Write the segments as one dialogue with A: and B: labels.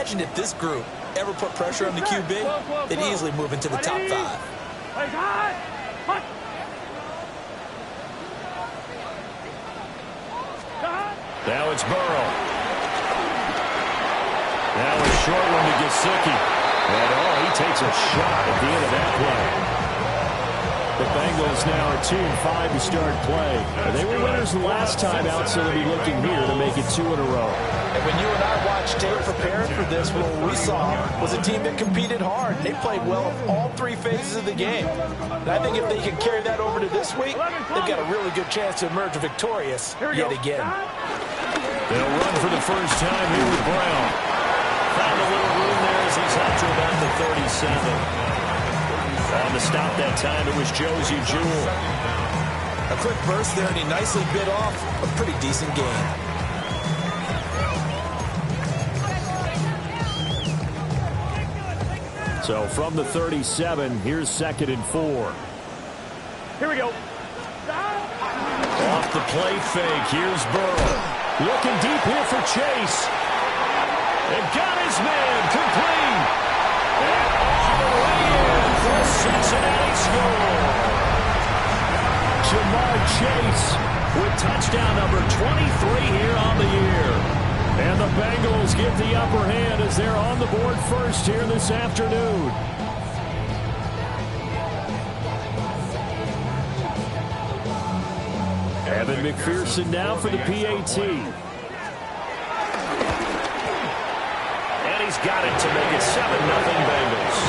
A: Imagine if this group ever put pressure on the QB, they'd easily move into the top 5.
B: Now it's Burrow. Now a short one to Gesicki. And he takes a shot at the end of that play. The Bengals now are 2-5 to start play. They were winners the last time out, so they'll be looking here to make it 2 in a row.
A: And when you and I watched tape preparing for this, what we saw was a team that competed hard. They played well in all 3 phases of the game. And I think if they can carry that over to this week, they've got a really good chance to emerge victorious yet again.
B: They'll run for the first time here with Brown. Found a little room there as he's out to about the 37. On the stop that time, it was Josie Jewell.
A: A quick burst there, and he nicely bit off a pretty decent gain.
B: So from the 37, here's 2nd and 4.
C: Here we go.
B: Off the play fake, here's Burrow. Looking deep here for Chase. And got his man complete. And all the way in for a Cincinnati score. Jamar Chase with touchdown number 23 here on the year. And the Bengals get the upper hand as they're on the board first here this afternoon. Evan McPherson now for the PAT. And he's got it to make it 7-0 Bengals.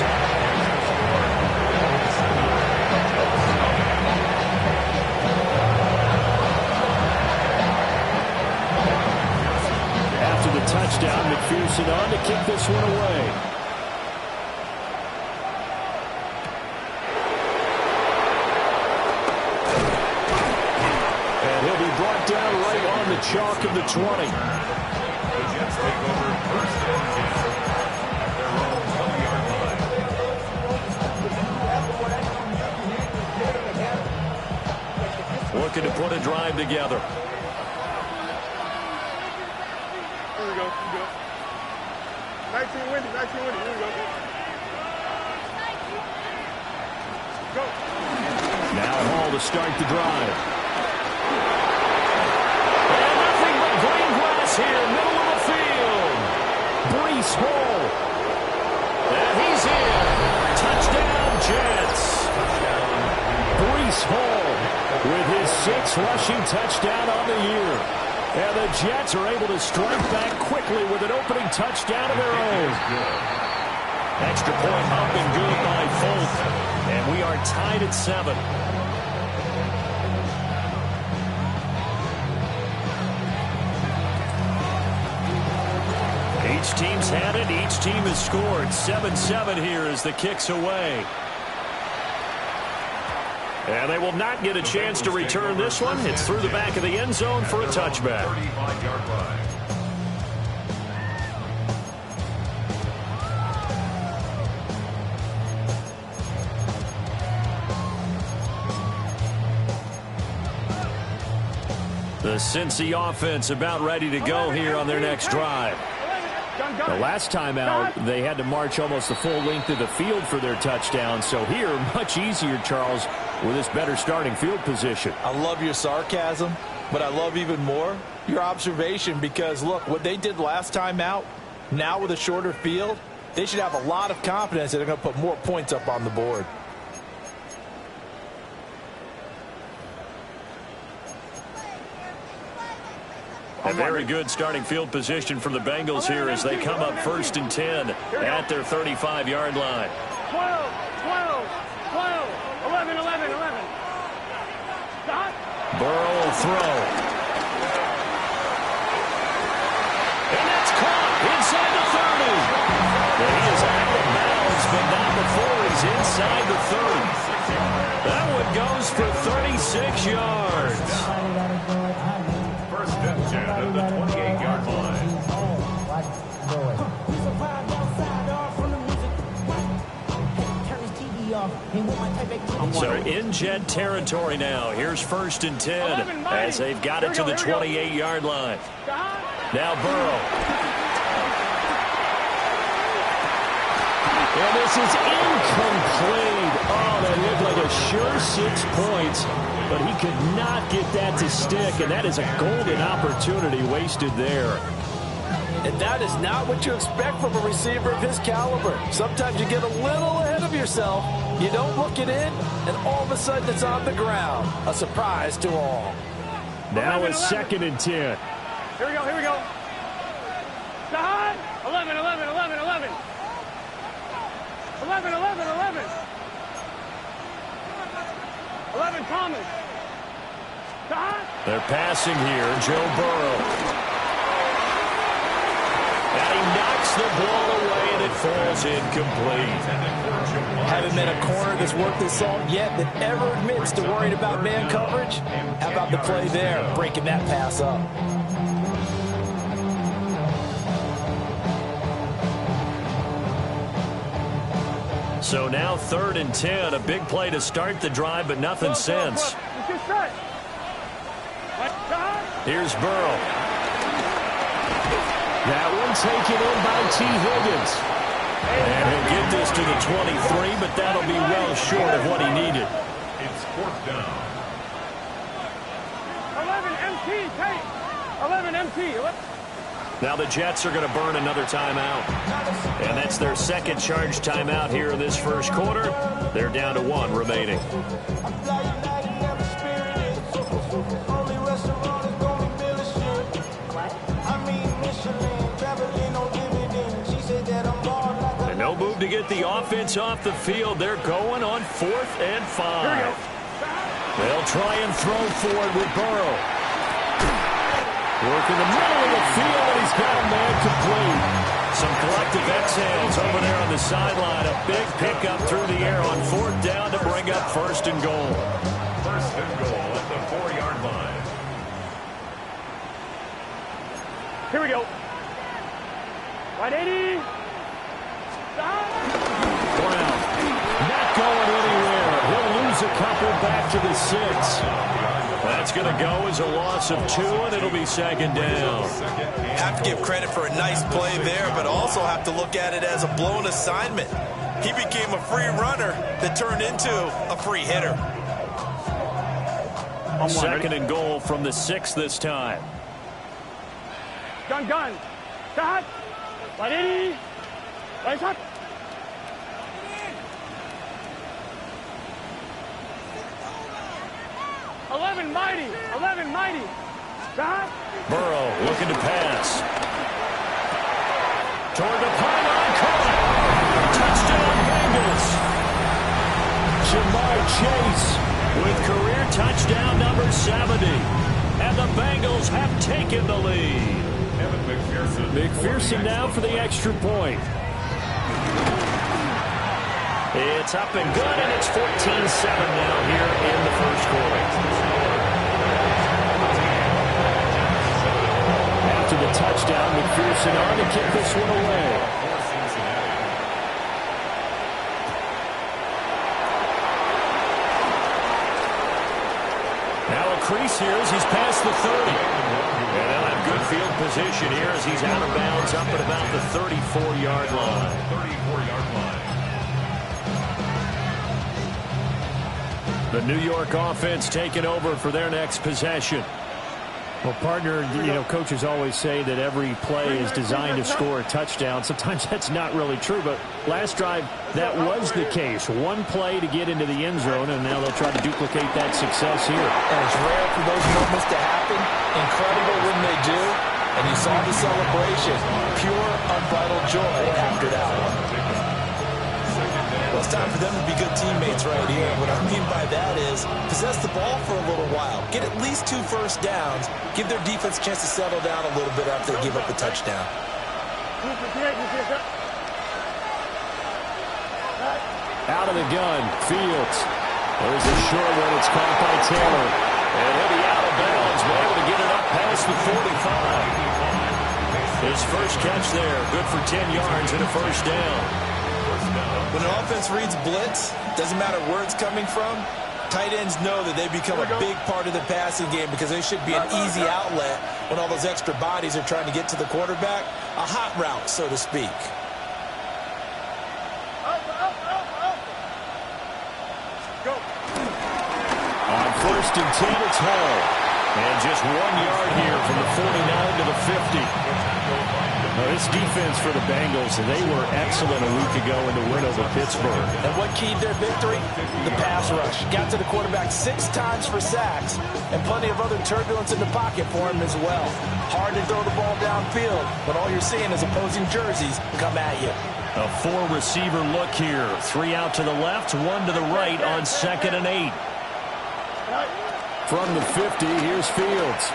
B: After the touchdown, McPherson on to kick this one away. And he'll be brought down right on the chalk of the 20. Looking to put a drive together.
C: Here we go. 19 winning. Here we go. Go.
B: Now Hall to start the drive. And nothing but green grass here, middle of the field. Breece Hall. And he's in. Touchdown, Jets. Breece Hall with his 6th rushing touchdown on the year. And the Jets are able to strike back quickly with an opening touchdown of their own. Extra point up and good by Folk. And we are tied at 7. Each team's had it. Each team has scored. 7-7 here as the kick's away. And they will not get a chance to return this one. It's through the back of the end zone for a touchback. The Cincy offense about ready to go here on their next drive. The last time out, they had to march almost the full length of the field for their touchdown. So here, much easier, Charles, with this better starting field position.
A: I love your sarcasm, but I love even more your observation because, look, what they did last time out, now with a shorter field, they should have a lot of confidence that they're going to put more points up on the board.
B: A very good starting field position from the Bengals here as they come up 1st and 10 at their 35-yard line.
C: 12, 11. Stop.
B: Burrow will throw. And that's caught inside the 30. And he is out of bounds, but not before he's inside the 30. That one goes for 36 yards.
D: First and 10 at the 28-yard line.
B: So in Jet territory now. Here's 1st and 10 as they've got it to the 28-yard line. Now Burrow. this is incomplete. Oh, that looked like a sure 6 points, but he could not get that to stick, and that is a golden opportunity wasted there.
A: And that is not what you expect from a receiver of his caliber. Sometimes you get a little ahead of yourself, you don't look it in, and all of a sudden it's on the ground. A surprise to all.
B: Now it's 2nd and 10.
C: Here we go, here we go. Side. 11, 11, 11, 11. 11, 11, 11. 11, Thomas. Side.
B: They're passing here, Joe Burrow. And he knocks the ball away, and it falls incomplete.
A: Haven't met a corner that's worth his salt yet that ever admits to worrying about man coverage. How about the play there, breaking that pass up?
B: So now 3rd and 10, a big play to start the drive, but nothing since. Here's Burrow. That one taken in by T. Higgins. And he'll get this to the 23, but that'll be well short of what he needed.
D: It's 4th down.
C: 11 MT, Tate. 11 MT.
B: Now the Jets are going to burn another timeout. And that's their 2nd charge timeout here in this first quarter. They're down to 1 remaining. And no move to get the offense off the field. They're going on 4th and 5. They'll try and throw for it with Burrow. Work in the middle of the field, and he's got a man complete. Some collective exhales over there on the sideline. A big pickup through the air on 4th down to bring up 1st and goal.
D: 1st and goal at the 4-yard line.
C: Here we go. 180.
B: Brown not going anywhere. He'll lose a couple back to the 6. That's going to go as a loss of 2, and it'll be 2nd down.
A: Have to give credit for a nice play there, but also have to look at it as a blown assignment. He became a free runner that turned into a free hitter.
B: 2nd and goal from the 6 this time.
C: Gun. Start. 180. Right shot. Eleven mighty.
B: Burrow looking to pass. Toward the pylon, caught. Touchdown Bengals. Jamar Chase with career touchdown number 70. And the Bengals have taken the lead. McPherson now for the extra point. It's up and good, and it's 14-7 now here in the first quarter. After the touchdown, McPherson on to kick this one away. Now a crease here as he's past the 30. And they'll have good field position here as he's out of bounds up at about the 34-yard line.
D: 34-yard line.
B: The New York offense taking over for their next possession. Well, partner, coaches always say that every play is designed to score a touchdown. Sometimes that's not really true, but last drive, that was the case. One play to get into the end zone, and now they'll try to duplicate that success here.
A: And it's rare for those moments to happen. Incredible when they do. And you saw the celebration. Pure, unbridled joy after that one. Well, it's time for them to be good teammates right here. What I mean by that is possess the ball for a little while. Get at least 2 first downs. Give their defense a chance to settle down a little bit after they give up the touchdown.
B: Out of the gun, Fields. There's a short one. It's caught by Taylor. And he'll be out of bounds, but able to get it up past the 45. His first catch there, good for 10 yards and a first down.
A: When an offense reads blitz, doesn't matter where it's coming from, tight ends know that they become a big part of the passing game because they should be an easy outlet when all those extra bodies are trying to get to the quarterback. A hot route, so to speak.
C: Go.
B: On 1st and 10, it's Hall. And just 1 yard here from the 49 to the 50. Now, this defense for the Bengals, they were excellent a week ago in the win over Pittsburgh.
A: And what keyed their victory? The pass rush. Got to the quarterback 6 times for sacks, and plenty of other turbulence in the pocket for him as well. Hard to throw the ball downfield, but all you're seeing is opposing jerseys come at you.
B: A 4-receiver look here. 3 out to the left, 1 to the right on 2nd and 8. From the 50, here's Fields.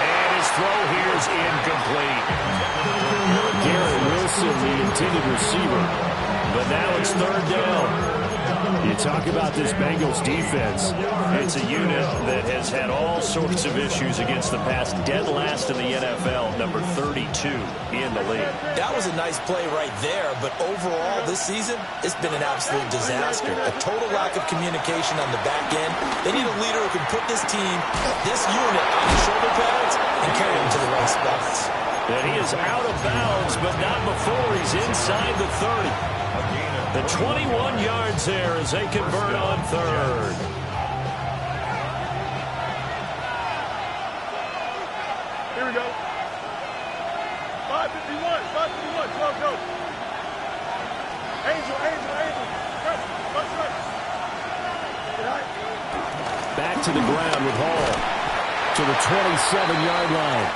B: And his throw here is incomplete. Garrett Wilson, the intended receiver. But now it's 3rd down. You talk about this Bengals defense. It's a unit that has had all sorts of issues against the pass. Dead last in the NFL, number 32 in the league.
A: That was a nice play right there, but overall this season, it's been an absolute disaster. A total lack of communication on the back end. They need a leader who can put this team, this unit, on the shoulder pads and carry them to the right spots.
B: And he is out of bounds, but not before he's inside the 30. The 21 yards there as they convert on 3rd.
C: Here we go. 5:51. 5:51. Go. Angel.
B: Back to the ground with Hall to the 27-yard line.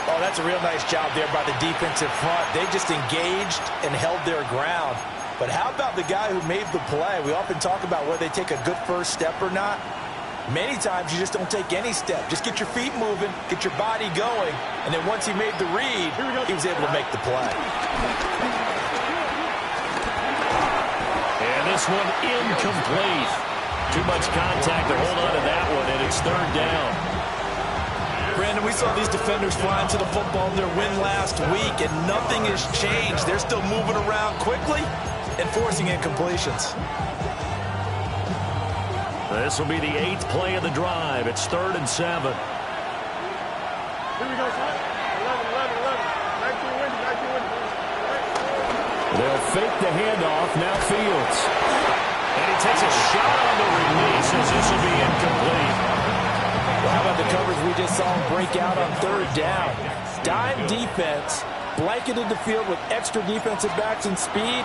A: Oh, that's a real nice job there by the defensive front. They just engaged and held their ground. But how about the guy who made the play? We often talk about whether they take a good first step or not. Many times you just don't take any step. Just get your feet moving, get your body going, and then once he made the read, he was able to make the play.
B: And this one incomplete. Too much contact to hold on to that one, and it's 3rd down.
A: Brandon, we saw these defenders flying to the football in their win last week, and nothing has changed. They're still moving around quickly and forcing incompletions.
B: This will be the 8th play of the drive. It's 3rd and 7.
C: Here we go, son. 11. 19 wins.
B: They'll fake the handoff. Now Fields. And he takes a shot on the release as this will be incomplete.
A: Well, how about the coverage we just saw him break out on 3rd down? Dime defense, blanketed the field with extra defensive backs and speed,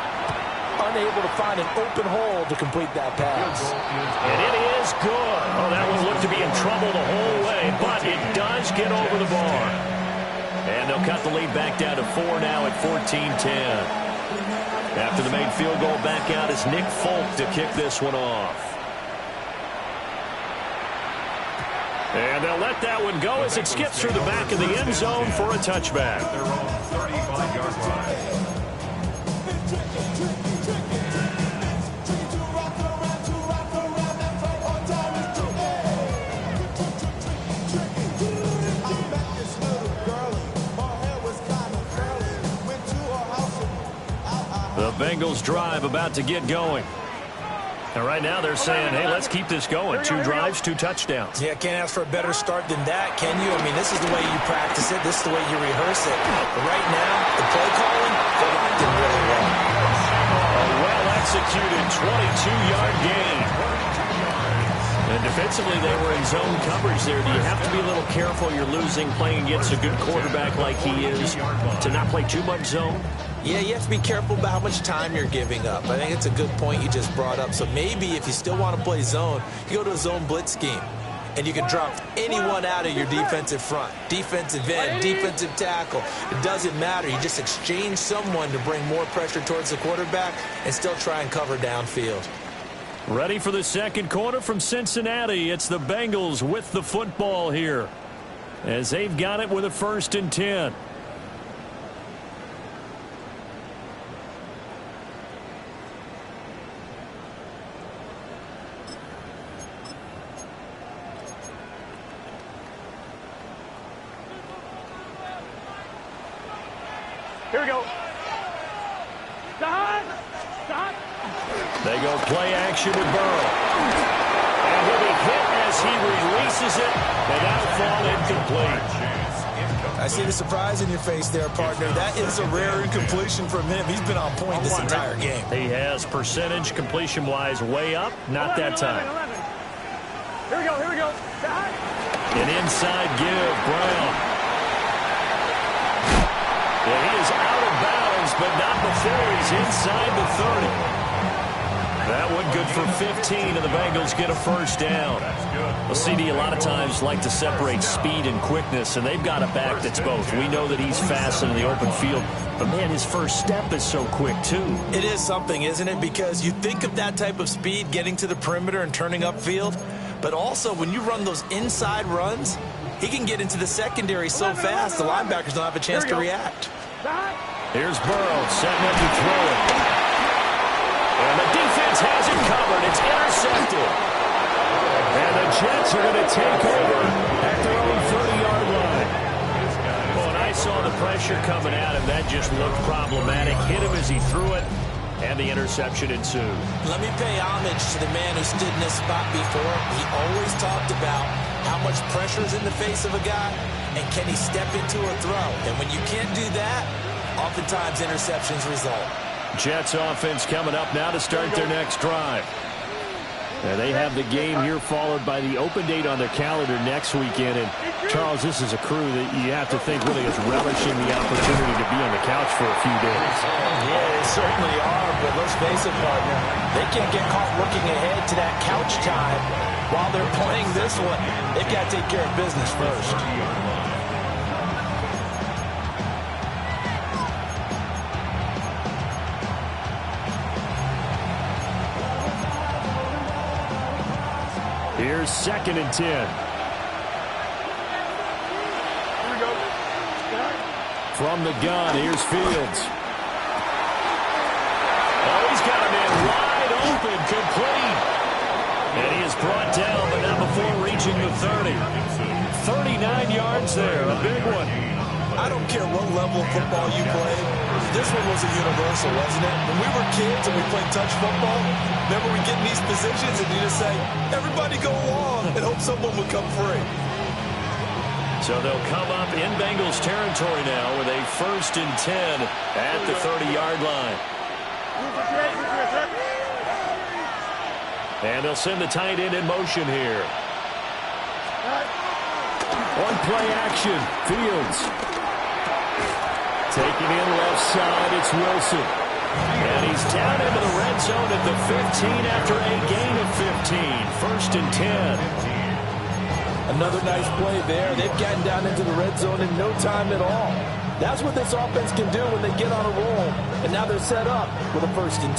A: unable to find an open hole to complete that pass.
B: And it is good. Oh, that one looked to be in trouble the whole way, but it does get over the bar. And they'll cut the lead back down to 4 now at 14-10. After the made field goal, back out is Nick Folk to kick this one off. And they'll let that one go as it skips through the back of the end zone for a touchback.
D: Their own 35-yard line.
B: The Bengals drive about to get going. And right now they're saying, hey, let's keep this going. 2 drives, 2 touchdowns.
A: Yeah, can't ask for a better start than that, can you? I mean, this is the way you practice it. This is the way you rehearse it. But right now, the play calling, they're locked in really well.
B: A well-executed 22-yard gain. And defensively, they were in zone coverage there. Do you have to be a little careful? You're losing playing against a good quarterback like he is to not play too much zone?
A: Yeah, you have to be careful about how much time you're giving up. I think it's a good point you just brought up. So maybe if you still want to play zone, you go to a zone blitz scheme. And you can drop anyone out of your defensive front. Defensive end, defensive tackle. It doesn't matter. You just exchange someone to bring more pressure towards the quarterback and still try and cover downfield.
B: Ready for the second quarter from Cincinnati. It's the Bengals with the football here as they've got it with a 1st and 10.
C: Here we go. Stop.
B: They go play action with Burrow. And he'll be hit as he releases it, and that'll fall incomplete.
A: I see the surprise in your face there, partner. That is a rare incompletion from him. He's been on point this entire game.
B: He has percentage completion-wise way up. Not that time.
C: 11. Here we go, here we go.
B: An inside give, Brown. Yeah, he is out of bounds, but not before he's inside the 30. That one good for 15, and the Bengals get a first down. Well, CD, a lot of times like to separate speed and quickness, and they've got a back that's both. We know that he's fast in the open field, but, man, his first step is so quick, too.
A: It is something, isn't it? Because you think of that type of speed getting to the perimeter and turning upfield, but also when you run those inside runs, he can get into the secondary so fast the linebackers don't have a chance to react.
B: Here's Burrow setting up to throw it. And the defense has it covered. It's intercepted. And the Jets are going to take over at their own 30-yard line. Well, when I saw the pressure coming at him, that just looked problematic. Hit him as he threw it, and the interception ensued.
A: Let me pay homage to the man who stood in this spot before. He always talked about how much pressure is in the face of a guy, and can he step into a throw. And when you can't do that, oftentimes interceptions result.
B: Jets offense coming up now to start their next drive. And they have the game here followed by the open date on their calendar next weekend. And, Charles, this is a crew that you have to think really is relishing the opportunity to be on the couch for a few days.
A: Yeah, they certainly are, but let's face it, partner. They can't get caught looking ahead to that couch time while they're playing this one. They've got to take care of business first.
B: Here's 2nd and 10.
C: Here we go.
B: From the gun, here's Fields. Oh, he's got a man wide open, complete. And he is brought down, but not before reaching the 30. 39 yards there, a big one.
A: I don't care what level of football you play. This one was a universal, wasn't it? When we were kids and we played touch football, remember we get in these positions and you just say, everybody go along and hope someone would come free.
B: So they'll come up in Bengals territory now with a 1st and 10 at the 30-yard line. And they'll send the tight end in motion here. On play action, Fields. Taking in left side, it's Wilson. And he's down into the red zone at the 15 after a gain of 15. 1st and 10.
A: Another nice play there. They've gotten down into the red zone in no time at all. That's what this offense can do when they get on a roll. And now they're set up with a 1st and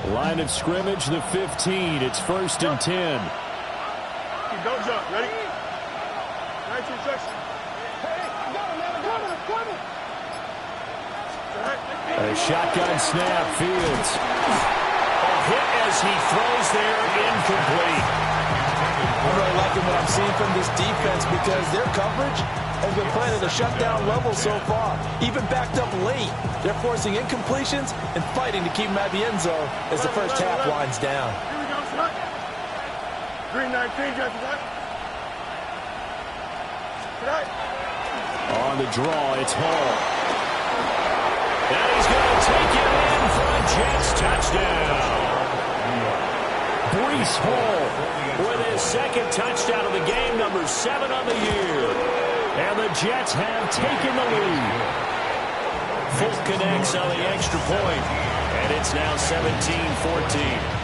A: 10.
B: Line of scrimmage, the 15. It's 1st and 10.
C: Don't jump. Ready? 19 seconds. Hey, I got him, man. I got him. I'm coming.
B: A shotgun snap, Fields. A hit as he throws there, incomplete.
A: I'm really liking what I'm seeing from this defense because their coverage has been playing at a shutdown level so far. Even backed up late, they're forcing incompletions and fighting to keep them at the end zone as the first half winds down.
C: Here we go, shot. Green 19, Jeffy, right?
B: On the draw, it's Hall. And he's going to take it in for a Jets touchdown. Breece Hall with his 2nd touchdown of the game, number 7 on the year. And the Jets have taken the lead. Folk connects on the extra point, and it's now 17-14.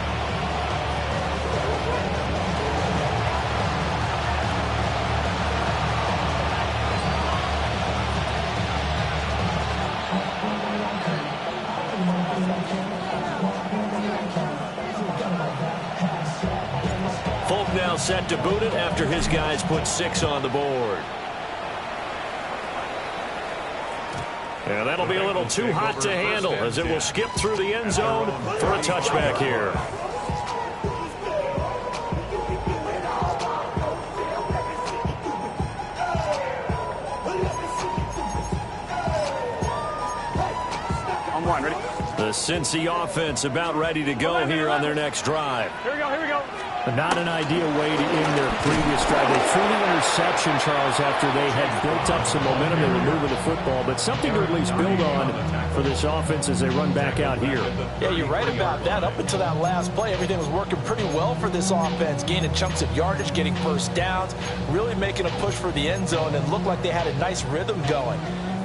B: Now set to boot it after his guys put 6 on the board. And that'll be a little too hot to handle as it will skip through the end zone for a touchback here.
C: On one, ready?
B: The Cincy offense about ready to go here on their next drive.
C: Here we go, here we go.
B: Not an ideal way to end their previous drive. They threw the interception, Charles, after they had built up some momentum. They were moving the football, but something to at least build on for this offense as they run back out here.
A: Yeah, you're right about that. Up until that last play, everything was working pretty well for this offense, gaining chunks of yardage, getting first downs, really making a push for the end zone, and looked like they had a nice rhythm going.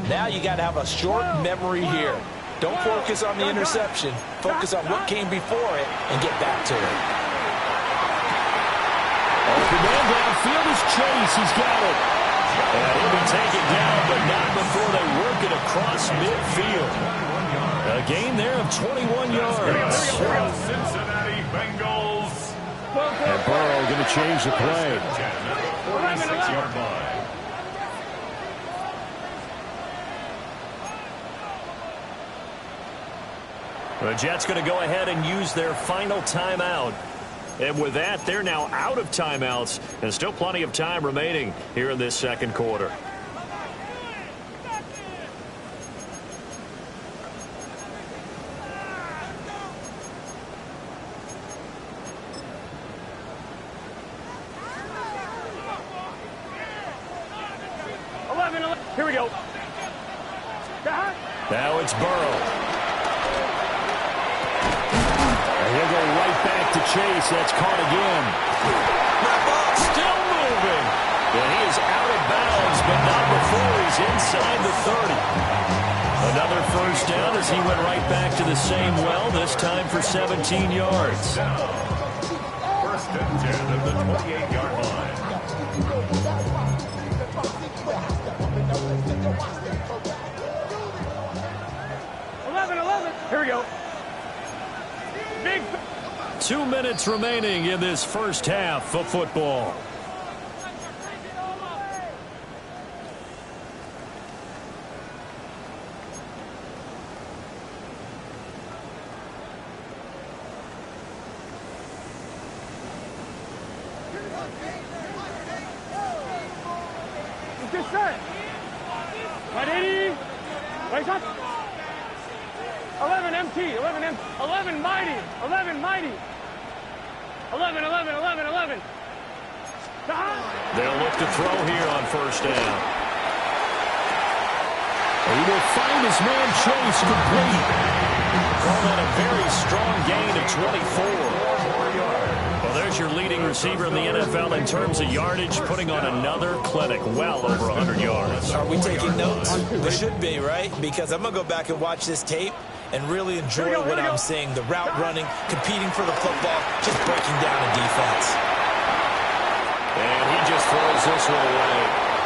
A: Now you got to have a short memory here. Don't focus on the interception. Focus on what came before it and get back to it.
B: Open man downfield is Chase. He's got it. And he'll be taken down, but not before they work it across midfield. A gain there of 21 yards.
D: Cincinnati Bengals.
B: And Burrow going to change the play.
D: 46-yard line.
B: The Jets going to go ahead and use their final timeout. And with that, they're now out of timeouts. And still plenty of time remaining here in this second quarter.
C: Here we go.
B: Now it's Burrow. And he'll go right back to Chase. That's caught again. Still moving. And he is out of bounds, but not before he's inside the 30. Another first down as he went right back to the same well, this time for 17 yards.
D: First and 10 of the 28-yard line.
C: Here we go. Big.
B: 2 minutes remaining in this first half of football.
C: Just set. Right 80. Right up. 11 MT. 11 M. 11 mighty. 11 mighty. 11. 11. 11. 11.
B: They'll look to throw here on first down. He will find his man Chase complete. Call that a very strong gain of 24. Well, there's your leading receiver in the NFL in terms of yardage, putting on another clinic, well over 100 yards.
A: Are we taking notes? We should be, right? Because I'm going to go back and watch this tape and really enjoy what I'm seeing. The route running, competing for the football, just breaking down a defense.
B: And he just throws this one away.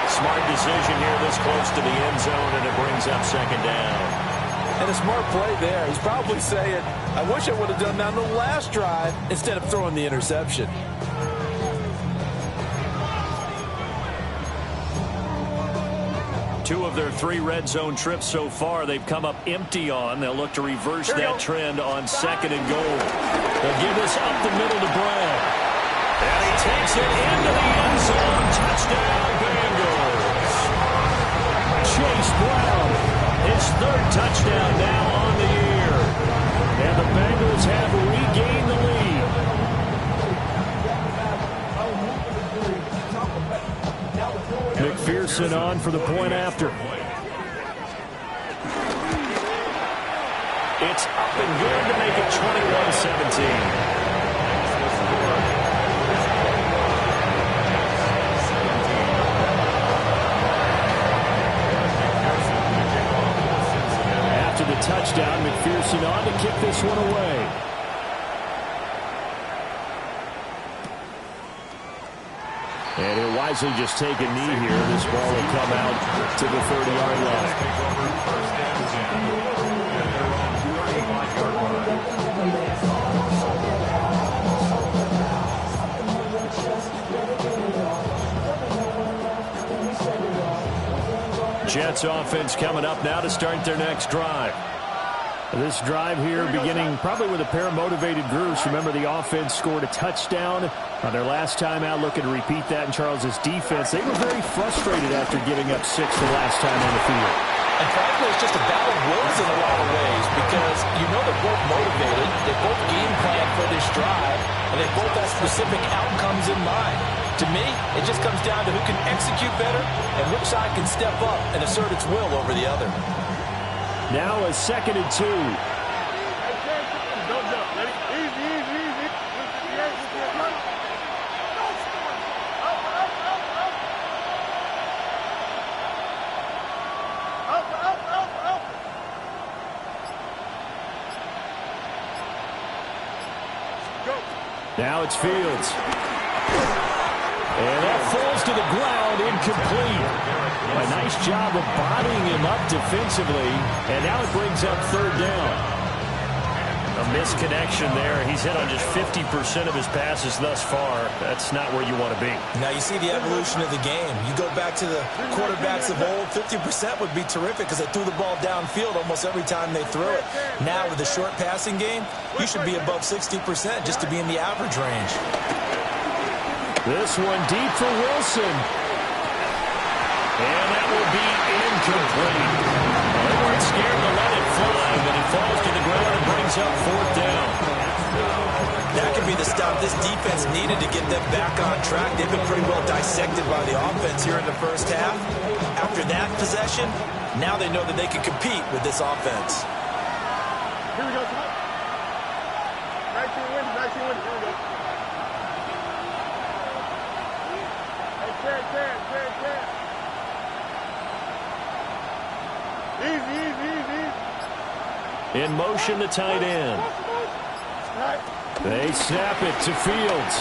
B: Smart decision here this close to the end zone, and it brings up second down.
A: And a smart play there. He's probably saying, I wish I would have done that on the last drive instead of throwing the interception.
B: Two of their 3 red zone trips so far, they've come up empty on. They'll look to reverse that trend on second and goal. They'll give this up the middle to Brown. And he takes it into the end zone. Touchdown, Bengals. Chase Brown, his 3rd touchdown now on the year. And the Bengals have regained the lead. McPherson on for the point after. It's up and good to make it 21-17. After the touchdown, McPherson on to kick this one away. And he'll wisely just take a knee here. This ball will come out to the 30-yard line. Jets offense coming up now to start their next drive. This drive here beginning probably with a pair of motivated groups. Remember, the offense scored a touchdown on their last time out. Looking to repeat that in Charles's defense. They were very frustrated after giving up 6 the last time on the field.
A: And frankly, it's just a battle of wills in a lot of ways because you know they're both motivated. They both game plan for this drive, and they both have specific outcomes in mind. To me, it just comes down to who can execute better and which side can step up and assert its will over the other.
B: Now a 2nd and 2. Now it's Fields. And that falls to the ground, incomplete. A nice job of bodying him up defensively, and now it brings up 3rd down.
E: A misconnection there. He's hit on just 50% of his passes thus far. That's not where you want to be.
A: Now you see the evolution of the game. You go back to the quarterbacks of old, 50% would be terrific because they threw the ball downfield almost every time they threw it. Now with the short passing game, you should be above 60% just to be in the average range.
B: This one deep for Wilson.
E: And that will be incomplete. They weren't scared to let it fly, but it falls to the ground and brings up 4th down.
A: That could be the stop this defense needed to get them back on track. They've been pretty well dissected by the offense here in the first half. After that possession, now they know that they can compete with this offense.
C: Here we go. 19 wins, 19 wins. Here we go. Hey, Easy, easy, easy.
B: In motion, the tight end. They snap it to Fields.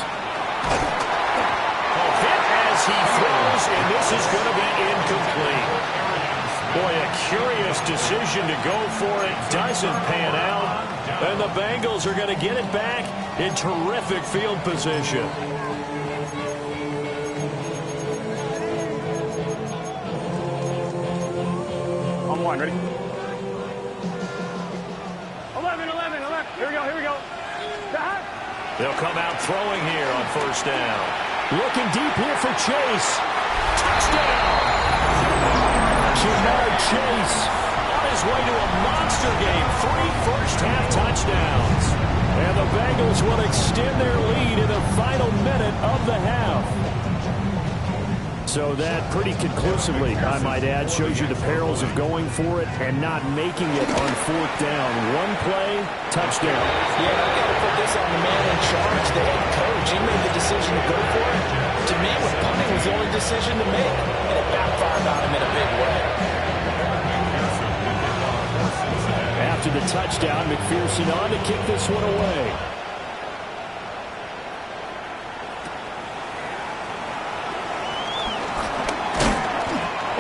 E: A hit as he throws, and this is going to be incomplete. Boy, a curious decision to go for it. Doesn't pan out.
B: And the Bengals are going to get it back in terrific field position.
C: On one, ready? 11, 11, 11. Here we go, here we go.
E: They'll come out throwing here on 1st down.
B: Looking deep here for Chase. Touchdown! Jamar Chase on his way to a monster game. 3 first-half touchdowns. And the Bengals will extend their lead in the final minute of the half. So that pretty conclusively, I might add, shows you the perils of going for it and not making it on 4th down. One play, touchdown.
A: Yeah, I got to put this on the man in charge, the head coach. He made the decision to go for it. To me, punting was the only decision to make, and it backfired on him in a big way.
B: After the touchdown, McPherson on to kick this one away.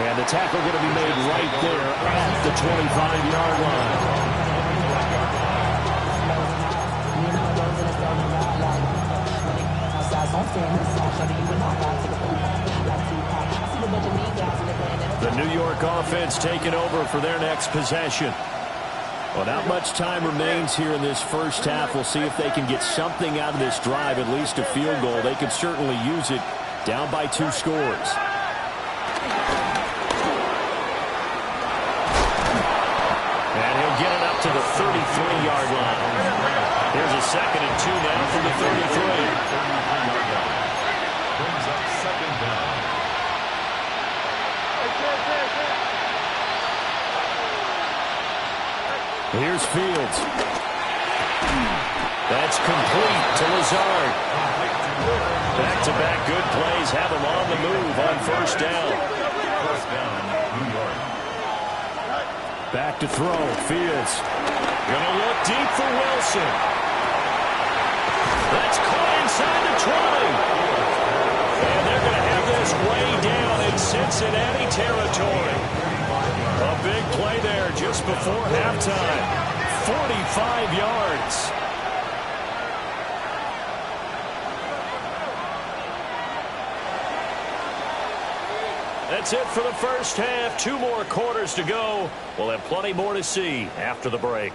B: And the tackle going to be made right there at the 25-yard line. The New York offense taking over for their next possession. Well, not much time remains here in this first half. We'll see if they can get something out of this drive, at least a field goal. They could certainly use it down by 2 scores.
E: And he'll get it up to the 33-yard line. Here's a 2nd and 2 now from the 33.
D: Brings up 2nd down.
B: Here's Fields. That's complete to Lazard.
E: Back-to-back good plays have him on the move on 1st down.
D: 1st down, New York.
B: Back to throw. Fields.
E: Gonna look deep for Wilson. That's caught inside the 20. And they're gonna have this way down in Cincinnati territory. A big play there just before halftime. 45 yards. That's it for the first half. 2 more quarters to go. We'll have plenty more to see after the break.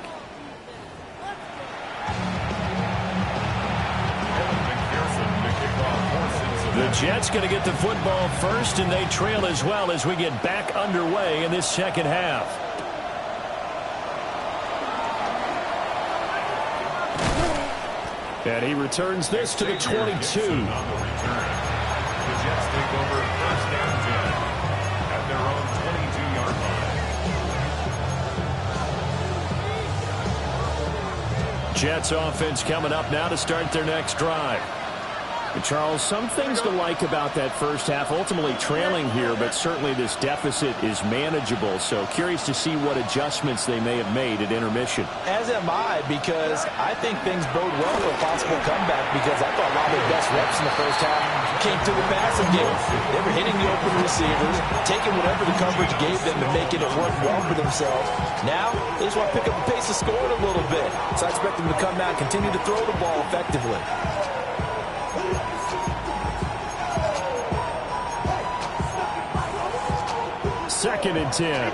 E: Jets going to get the football first, and they trail as well as we get back underway in this second half. And he returns this to the 22.
D: On the return, the Jets take over first down 10 at their own 22-yard line.
E: Jets offense coming up now to start their next drive.
B: Charles, some things to like about that first half. Ultimately trailing here, but certainly this deficit is manageable. So curious to see what adjustments they may have made at intermission.
A: As am I, because I think things bode well for a possible comeback, because I thought a lot of their best reps in the first half came through the passing game. They were hitting the open receivers, taking whatever the coverage gave them and making it work well for themselves. Now, they just want to pick up the pace of scoring a little bit. So I expect them to come out and continue to throw the ball effectively.
E: Second and 10.
C: Here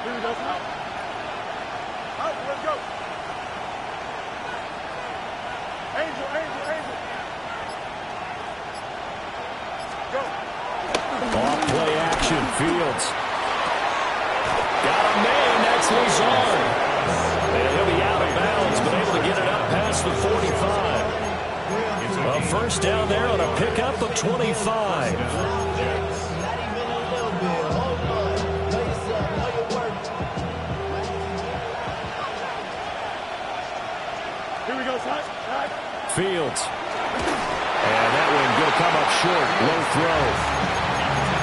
C: we go. Let's go. Angel. Go.
E: Off play action, Fields. Got a man, that's Lazard. And he'll be out of bounds, but able to get it up past the 45. A first down there on a pickup of 25.
C: Here we go, son.
E: Fields. And that one going to come up short. Low throw.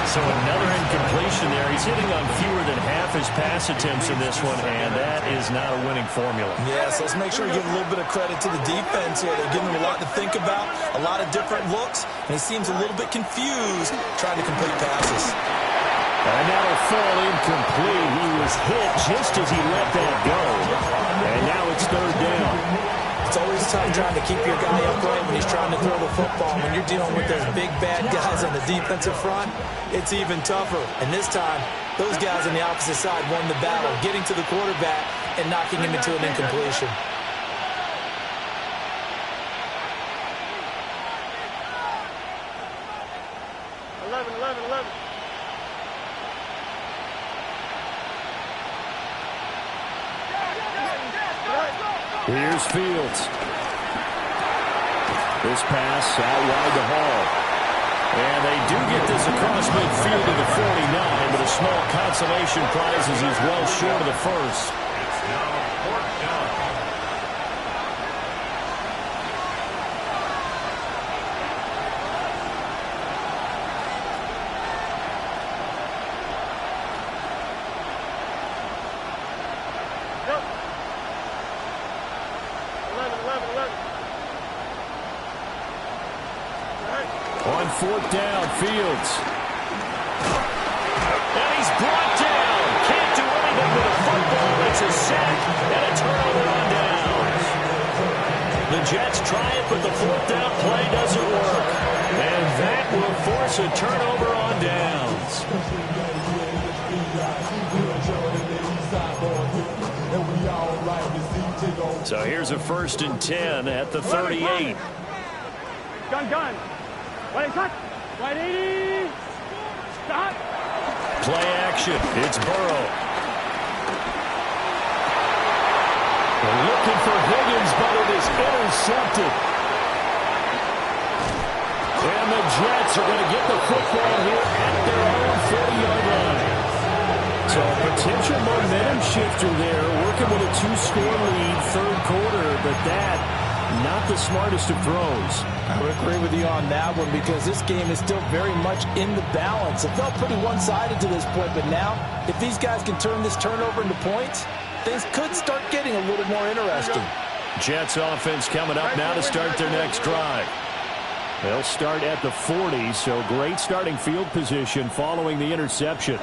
E: So another incompletion there. He's hitting on fewer than half his pass attempts in this one, and that is not a winning formula.
A: Yes, let's make sure we give a little bit of credit to the defense here. They're giving him a lot to think about, a lot of different looks, and he seems a little bit confused trying to complete passes.
E: And that'll fall incomplete. He was hit just as he let that go. And now it's third down.
A: It's always tough trying to keep your guy upright when he's trying to throw the football. When you're dealing with those big, bad guys on the defensive front, it's even tougher. And this time, those guys on the opposite side won the battle, getting to the quarterback and knocking him into an incompletion.
E: Here's Fields. This pass out wide to Hall. And they do get this across midfield to the 49, but a small consolation prize as he's well short of the first.
D: It's now fourth down.
E: On fourth down, Fields. And he's brought down. Can't do anything with a football. It's a sack and a turnover on downs. The Jets try it, but the fourth down play doesn't work. And that will force a turnover on downs. So here's a 1st and 10 at the 38.
C: Gun. Wait, cut. Right 80. Stop.
E: Play action. It's Burrow. They're looking for Higgins, but it is intercepted. And the Jets are going to get the football here at their own 40-yard line. So a potential momentum shifter there, working with a 2-score lead, third quarter, but that not the smartest of throws.
A: I would agree with you on that one, because this game is still very much in the balance. It felt pretty one-sided to this point, but now, if these guys can turn this turnover into points, things could start getting a little more interesting.
E: Jets offense coming up now to start their next drive. They'll start at the 40, so great starting field position following the interception.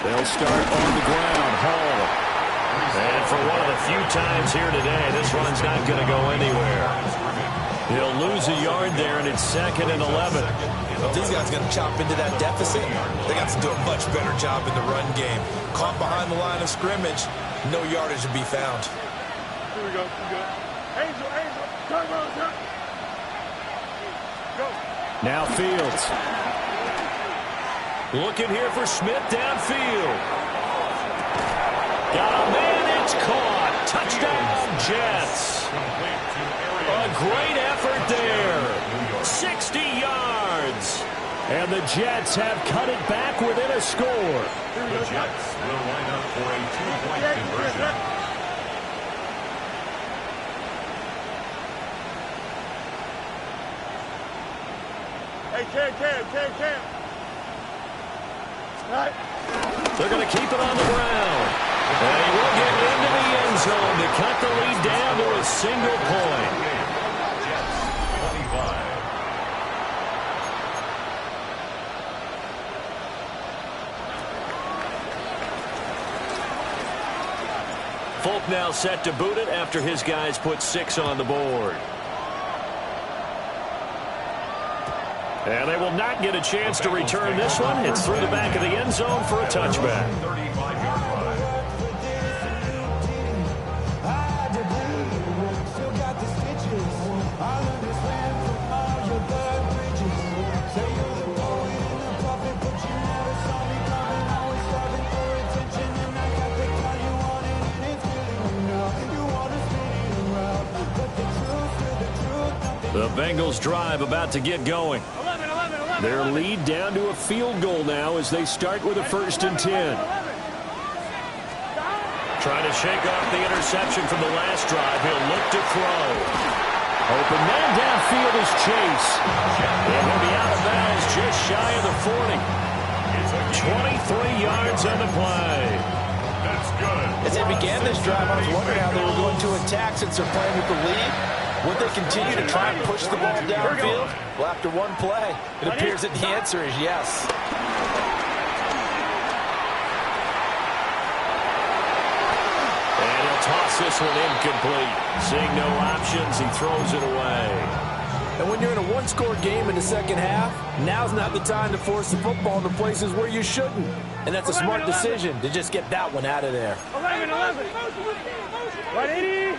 E: They'll start on the ground. Hall. And for one of the few times here today, this run's not going to go anywhere. He'll lose a yard there, and it's 2nd and 11.
A: If these guys are going to chop into that deficit, they got to do a much better job in the run game. Caught behind the line of scrimmage, no yardage to be found.
C: Here we go. We go. Angel, turbo, turbo. Go.
E: Now Fields. Looking here for Smith downfield. Got a man, it's caught. Touchdown, Jets. A great effort there. 60 yards. And the Jets have cut it back within a score.
D: The Jets will line up for a 2-point conversion.
C: Hey, Cam. All right.
E: They're going to keep it on the ground. And he will get into the end zone to cut the lead down to a single point.
D: Jets 25.
E: Folk now set to boot it after his guys put 6 on the board. And they will not get a chance to return this one. It's through the back of the end zone for a touchback.
D: 35-yard drive.
E: The Bengals drive about to get going.
C: 11.
E: Their lead down to a field goal now as they start with a 1st and 10. Trying to shake off the interception from the last drive. He'll look to throw. Open man downfield is Chase. And he'll be out of bounds just shy of the 40. 23 yards on the play.
D: That's good.
A: As they began this drive, I was wondering how they were going to attack since they're playing with the lead. Would they continue to try and push the ball downfield? Well, after one play, it appears that the answer is yes.
E: And he'll toss this one incomplete. Seeing no options, he throws it away.
A: And when you're in a one-score game in the second half, now's not the time to force the football into places where you shouldn't. And that's a smart decision to just get that one out of there.
C: 11. 180.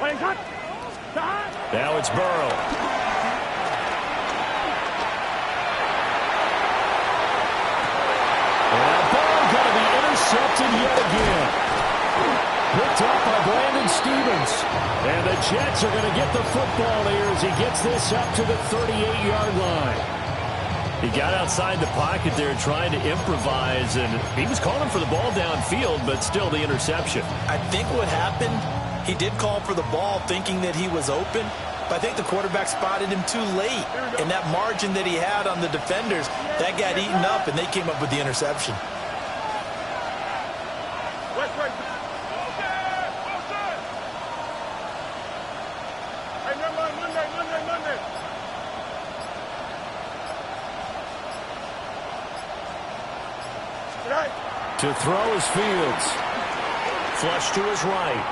C: Wait, cut.
E: Now it's Burrow. And Burrow going to be intercepted yet again. Picked up by Brandon Stevens. And the Jets are going to get the football here as he gets this up to the 38-yard line. He got outside the pocket there trying to improvise, and he was calling for the ball downfield, but still the interception.
A: I think what happened, he did call for the ball thinking that he was open, but I think the quarterback spotted him too late. And that margin that he had on the defenders, that got eaten up, and they came up with the interception.
C: Monday.
E: To throw is Fields. Flush to his right.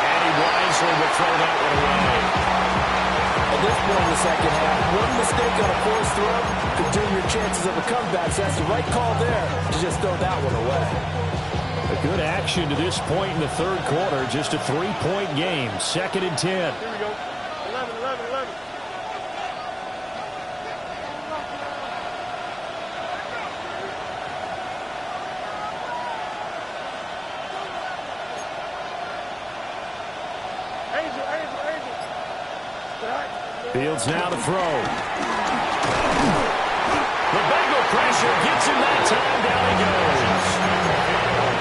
E: And he wisely will throw that one away.
A: At this point in the second half, one mistake on a forced throw could doom your chances of a comeback. So that's the right call there to just throw that one away.
E: A good action to this point in the third quarter. Just a 3-point game. 2nd and 10.
C: Here we go. 11. Angel.
E: Fields now to throw. The Bengal pressure gets him that time. Down he goes.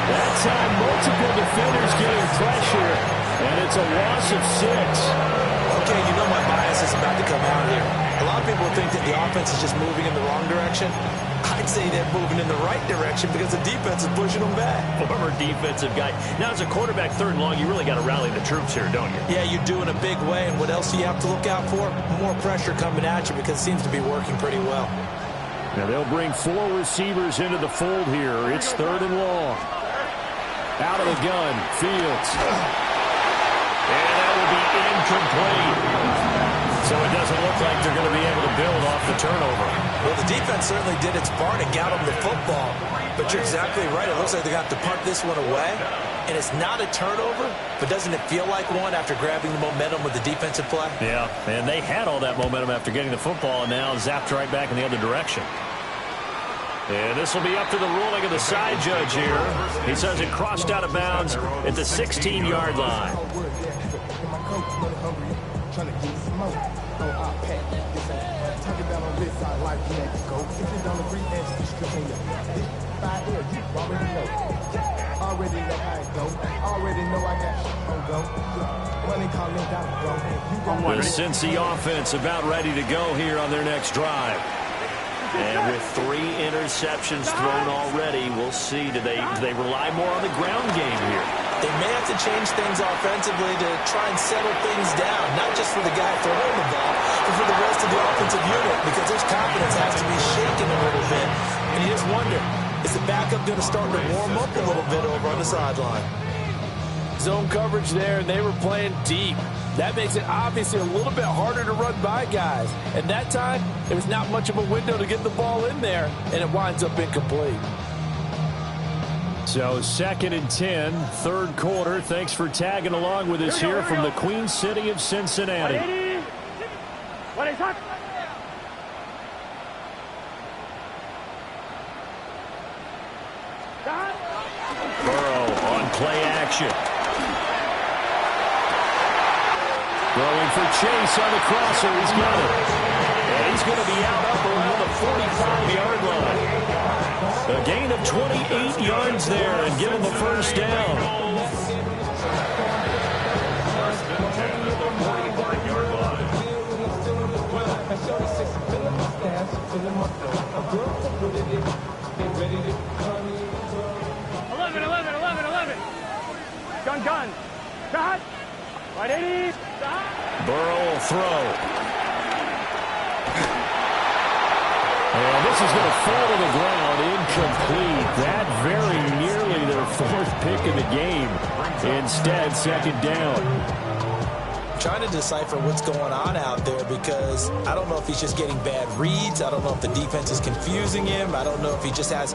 E: That time, multiple defenders getting pressure, and it's a loss of 6.
A: Okay, you know my bias is about to come out here. A lot of people think that the offense is just moving in the wrong direction. I'd say they're moving in the right direction because the defense is pushing them back.
E: Former defensive guy. Now, as a quarterback, 3rd and long, you really got to rally the troops here, don't you?
A: Yeah, you do in a big way. And what else do you have to look out for? More pressure coming at you because it seems to be working pretty well.
E: Now, they'll bring 4 receivers into the fold here. It's 3rd and long. Out of the gun, Fields. And that will be incomplete. So it doesn't look like they're going to be able to build off the turnover.
A: Well, the defense certainly did its part and got them the football. But you're exactly right. It looks like they got to punt this one away. And it's not a turnover, but doesn't it feel like one after grabbing the momentum with the defensive play?
E: Yeah, and they had all that momentum after getting the football and now zapped right back in the other direction. And this will be up to the ruling of the side judge here. He says it crossed out of bounds at the 16-yard line. The Cincy offense about ready to go here on their next drive. And with 3 interceptions thrown already, we'll see. Do they rely more on the ground game here?
A: They may have to change things offensively to try and settle things down, not just for the guy throwing the ball, but for the rest of the offensive unit, because his confidence has to be shaken a little bit. And you just wonder, is the backup going to start to warm up a little bit over on the sideline?
B: Zone coverage there, and they were playing deep. That makes it obviously a little bit harder to run by guys. And that time, there was not much of a window to get the ball in there, and it winds up incomplete. So 2nd and 10, third quarter. Thanks for tagging along with us here from the Queen City of Cincinnati. Burrow on play action. Throwing for Chase on the crosser. He's got it. And he's going to be out up around the 45-yard line. A gain of 28 yards there and give him the first down.
C: Gun. Shot. 180.
E: Burrow will throw. And this is going to fall to the ground, incomplete. That very nearly their 4th pick of the game. Instead, 2nd down.
A: Trying to decipher what's going on out there, because I don't know if he's just getting bad reads. I don't know if the defense is confusing him. I don't know if he just has,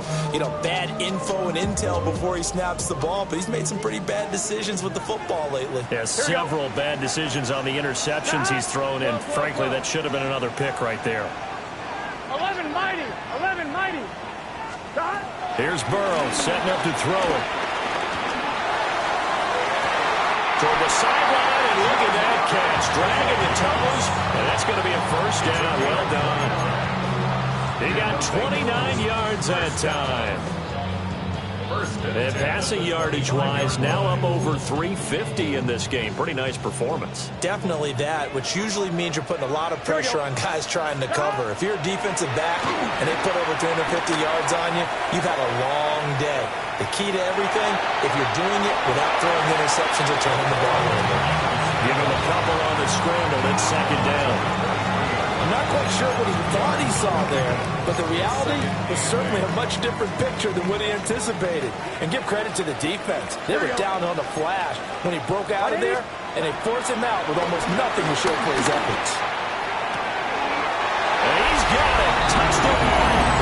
A: bad info and intel before he snaps the ball. But he's made some pretty bad decisions with the football lately.
E: Yeah, several bad decisions on the interceptions he's thrown, and frankly, that should have been another pick right there.
C: 11 mighty.
E: Here's Burrow setting up to throw it. Toward the sideline, and look at that catch. Dragging the toes, and that's going to be a first down. Well done. He got 29 yards that time. And passing yardage-wise, now up over 350 in this game. Pretty nice performance.
A: Definitely that, which usually means you're putting a lot of pressure on guys trying to cover. If you're a defensive back and they put over 250 yards on you, you've had a long day. The key to everything, if you're doing it without throwing interceptions or turning the ball over.
E: Give him a couple on the scramble, then 2nd down.
B: I'm not quite sure what he thought he saw there, but the reality was certainly a much different picture than what he anticipated. And give credit to the defense. They were down on the flash when he broke out of there, and they forced him out with almost nothing to show for his efforts.
E: And he's got it. Touchdown,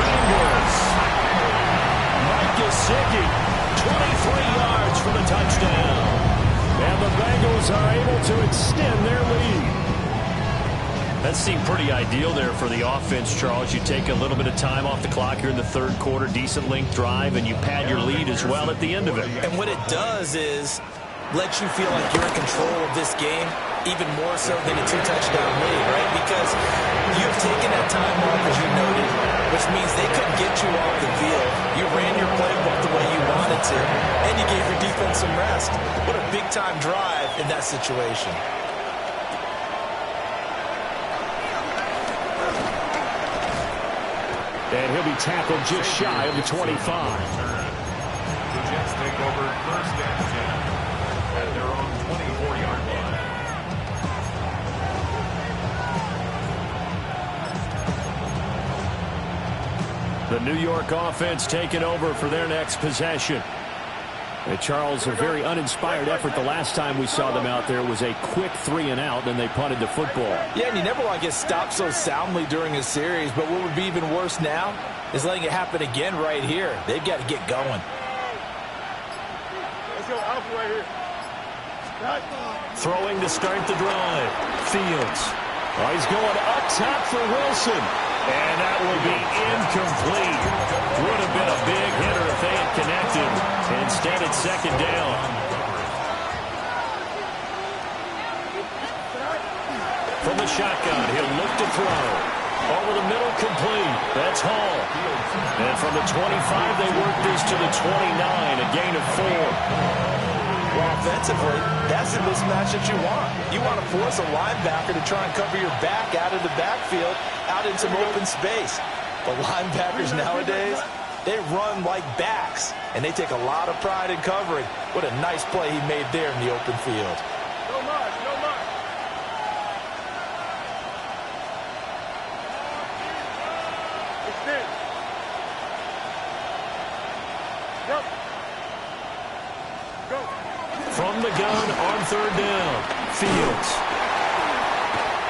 E: Bengals. Mike Gesicki, 23 yards for the touchdown. And the Bengals are able to extend their lead. That seemed pretty ideal there for the offense, Charles. You take a little bit of time off the clock here in the third quarter, decent length drive, and you pad your lead as well at the end of it.
A: And what it does is let you feel like you're in control of this game, even more so than a 2-touchdown lead, right? Because you've taken that time off, as you noted, which means they couldn't get you off the field. You ran your playbook the way you wanted to, and you gave your defense some rest. What a big-time drive in that situation.
E: And he'll be tackled just shy of the 25.
D: The Jets take over 1st and 10 at their own 24-yard line.
E: The New York offense taking over for their next possession. And Charles, a very uninspired effort the last time we saw them out there was a quick 3-and-out, then they punted the football.
B: Yeah, and you never want to get stopped so soundly during a series, but what would be even worse now is letting it happen again right here. They've got to get going.
C: Let's go, Alpha right here.
E: Throwing to start the drive. Fields. Oh, he's going up top for Wilson. And that will be incomplete. Would have been a big hitter if they had connected. Instead, it's second down. From the shotgun, he'll look to throw. Over the middle, complete. That's Hall. And from the 25, they work this to the 29, a gain of 4.
A: Well, offensively, that's the mismatch that you want. You want to force a linebacker to try and cover your back out of the backfield, out in some open space. But linebackers nowadays, they run like backs, and they take a lot of pride in covering. What a nice play he made there in the open field.
C: No mark, no mark. Extend. Go. Go.
E: From the gun on third down. Fields.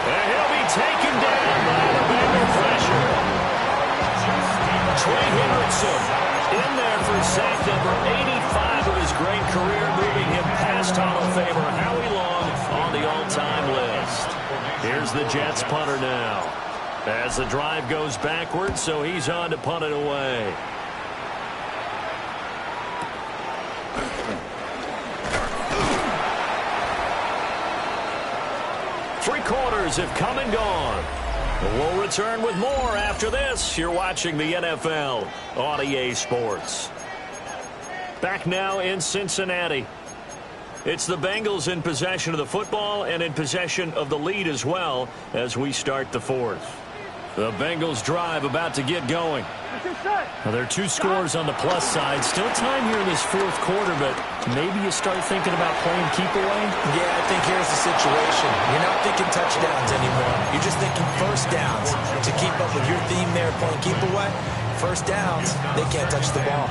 E: And he'll be taken down by the Bengal pressure. Trey Hendrickson in there for sack number 85 of his great career, moving him past Hall of Famer Howie Long on the all-time list. Here's the Jets punter now. As the drive goes backwards, so he's on to punt it away. Three quarters have come and gone. We'll return with more after this. You're watching the NFL on EA Sports. Back now in Cincinnati. It's the Bengals in possession of the football and in possession of the lead as well as we start the fourth. The Bengals drive about to get going. Now, there are two scores on the plus side. Still time here in this fourth quarter, but maybe you start thinking about playing keep away?
A: Yeah, I think here's the situation. You're not thinking touchdowns anymore. You're just thinking first downs. To keep up with your theme there, playing keep away, first downs, they can't touch the ball.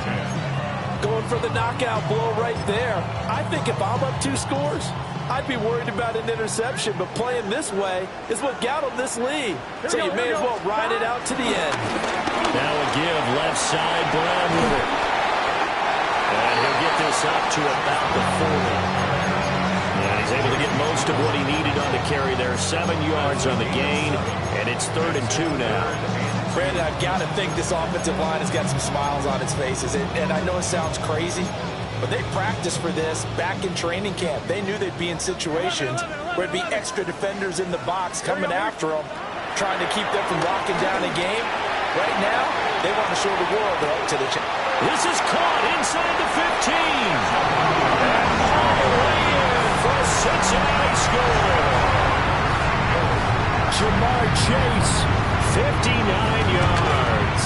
A: Going for the knockout blow right there. I think if I'm up 2 scores, I'd be worried about an interception, but playing this way is what got him this lead. So you may as well ride it out to the end.
E: Now a give, left side, Brown with it. And he'll get this up to about the 40. And he's able to get most of what he needed on the carry there. 7 yards on the gain, and it's 3rd and 2 now.
A: Brandon, I've got to think this offensive line has got some smiles on its faces. And I know it sounds crazy, but they practiced for this back in training camp. They knew they'd be in situations where it'd be extra defenders in the box coming after them, trying to keep them from locking down a game. Right now, they want to show the world they're up to the challenge.
E: This is caught inside the 15. And all the way in for a Cincinnati score. Jamar Chase, 59 yards.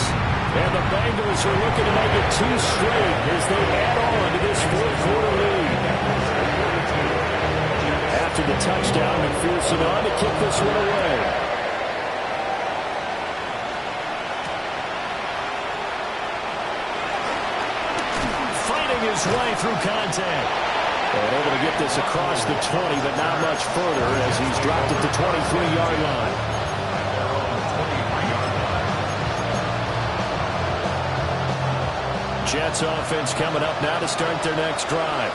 E: And the Bengals are looking to make it 2 straight as they add on to this fourth quarter lead. After the touchdown, McPherson on to kick this one away. His way through contact. And able to get this across the 20, but not much further as he's dropped at the 23-yard line. Jets offense coming up now to start their next drive.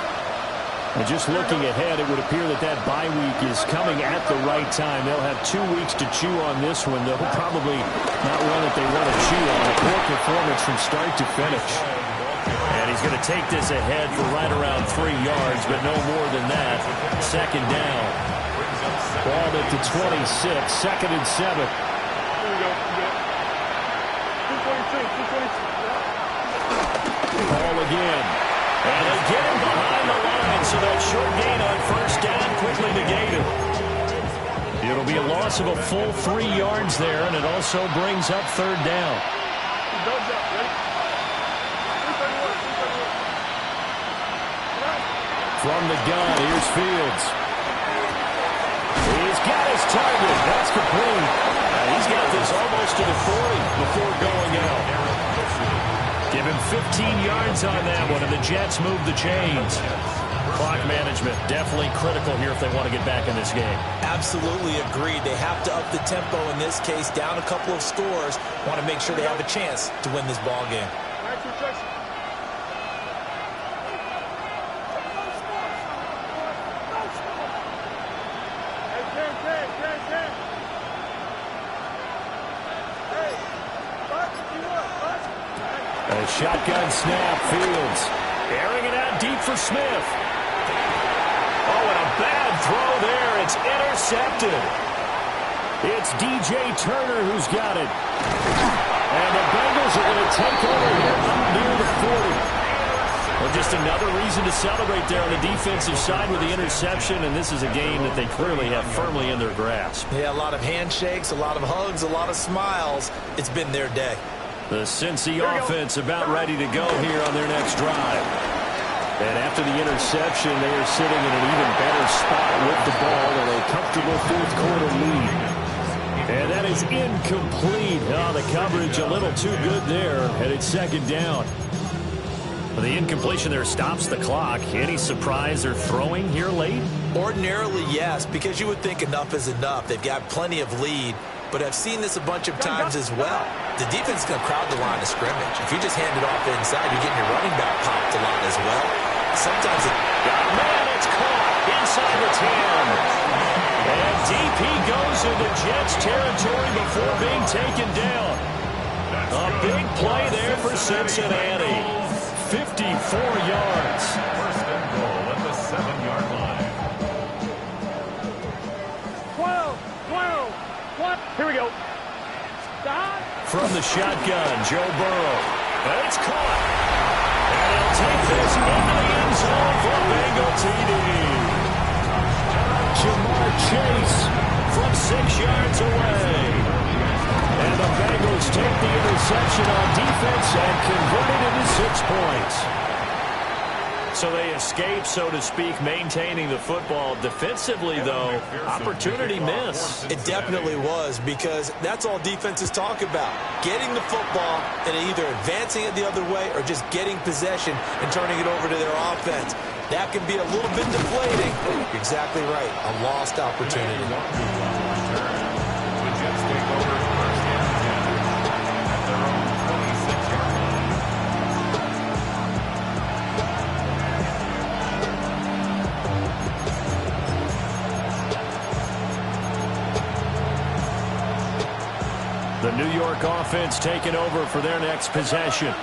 E: And just looking ahead, it would appear that that bye week is coming at the right time. They'll have 2 weeks to chew on this one. They'll probably not one that they want to chew on. A poor performance from start to finish. And he's going to take this ahead for right around 3 yards, but no more than that. Second down. Ball at the 26, 2nd and 7.
C: Here we go. 222.
E: Ball again. And they get him behind the line, so that short gain on first down quickly negated. It'll be a loss of a full 3 yards there, and it also brings up 3rd down. From the gun, here's Fields. He's got his target. That's complete. He's got this almost to the 40 before going out. Give him 15 yards on that one, and the Jets move the chains. Clock management definitely critical here if they want to get back in this game.
A: Absolutely agreed. They have to up the tempo in this case, down a couple of scores. Want to make sure they have a chance to win this ball game.
E: A shotgun snap, Fields. Airing it out deep for Smith. Oh, and a bad throw there. It's intercepted. It's DJ Turner who's got it. And the Bengals are going to take over here up near the 40. Well, just another reason to celebrate there on the defensive side with the interception, and this is a game that they clearly have firmly in their grasp.
A: Yeah, a lot of handshakes, a lot of hugs, a lot of smiles. It's been their day.
E: The Cincy offense about ready to go here on their next drive. And after the interception, they are sitting in an even better spot with the ball in a comfortable fourth-quarter lead. And that is incomplete. Oh, the coverage a little too good there, and it's second down. The incompletion there stops the clock. Any surprise they're throwing here late?
A: Ordinarily, yes, because you would think enough is enough. They've got plenty of lead, but I've seen this a bunch of times as well. The defense is going to crowd the line of scrimmage. If you just hand it off inside, you're getting your running back popped a lot as well. Sometimes it...
E: Man, it's caught inside the 10. And DP goes into Jets territory before being taken down. A big play there for Cincinnati. 54 yards.
D: First and goal at the 7-yard line.
C: 12. Here we go. Stop.
E: From the shotgun, Joe Burrow. It's caught. And he'll take this into the end zone for a Bengal TD. Jamar Chase from 6 yards away. And the Bengals take the interception on defense and convert it into 6 points. So they escape, so to speak, maintaining the football. Defensively, though, opportunity miss.
A: It definitely was, because that's all defenses talk about. Getting the football and either advancing it the other way or just getting possession and turning it over to their offense. That can be a little bit deflating. You're exactly right. A lost opportunity.
D: The Jets take over first and 10 at their own 26-yard line.
E: The New York offense taking over for their next possession.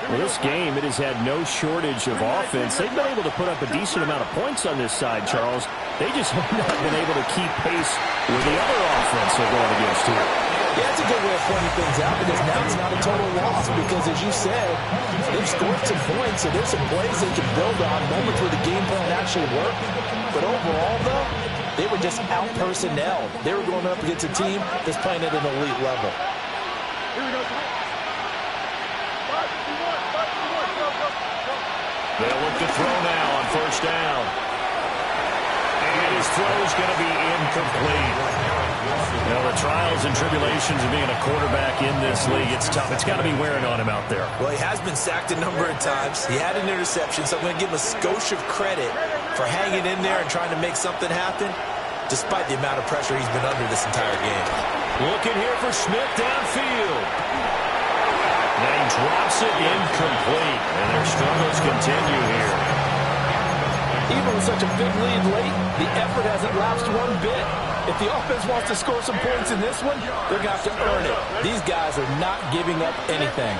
E: Well, this game, it has had no shortage of offense. They've been able to put up a decent amount of points on this side, Charles. They just have not been able to keep pace with the other offense they're going against here.
A: Yeah, that's a good way of pointing things out, because now it's not a total loss, because as you said, they've scored some points, so there's some plays they can build on, moments where the game plan actually worked. But overall, though, they were just out-personnelled. They were going up against a team that's playing at an elite level.
E: They'll look to throw now on first down. And his throw is going to be incomplete. Now, the trials and tribulations of being a quarterback in this league, it's tough. It's got to be wearing on him out there.
A: Well, he has been sacked a number of times. He had an interception, so I'm going to give him a skosh of credit for hanging in there and trying to make something happen, despite the amount of pressure he's been under this entire game.
E: Looking here for Smith downfield. Then he drops it incomplete, and their struggles continue here.
A: Even with such a big lead late, the effort hasn't lapsed one bit. If the offense wants to score some points in this one, they're going to have to earn it. These guys are not giving up anything.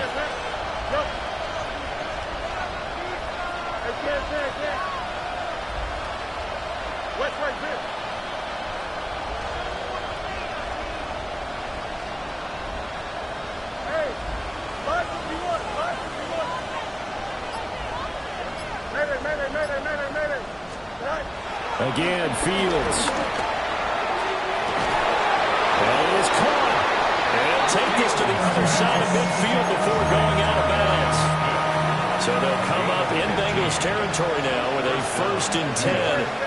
C: What's right there?
E: Again, Fields. And it is caught. And he'll take this to the other side of midfield before going out of bounds. So they'll come up in Bengals territory now with a 1st and 10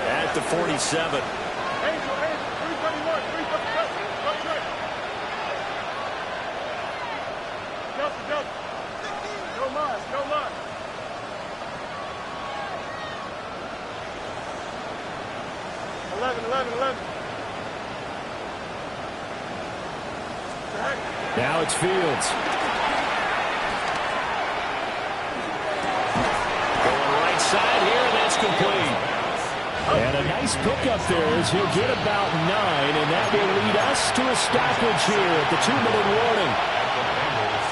E: at the 47. Now it's Fields. Going right side here, and that's complete. And a nice pickup there as he'll get about 9, and that will lead us to a stoppage here at the 2-minute warning.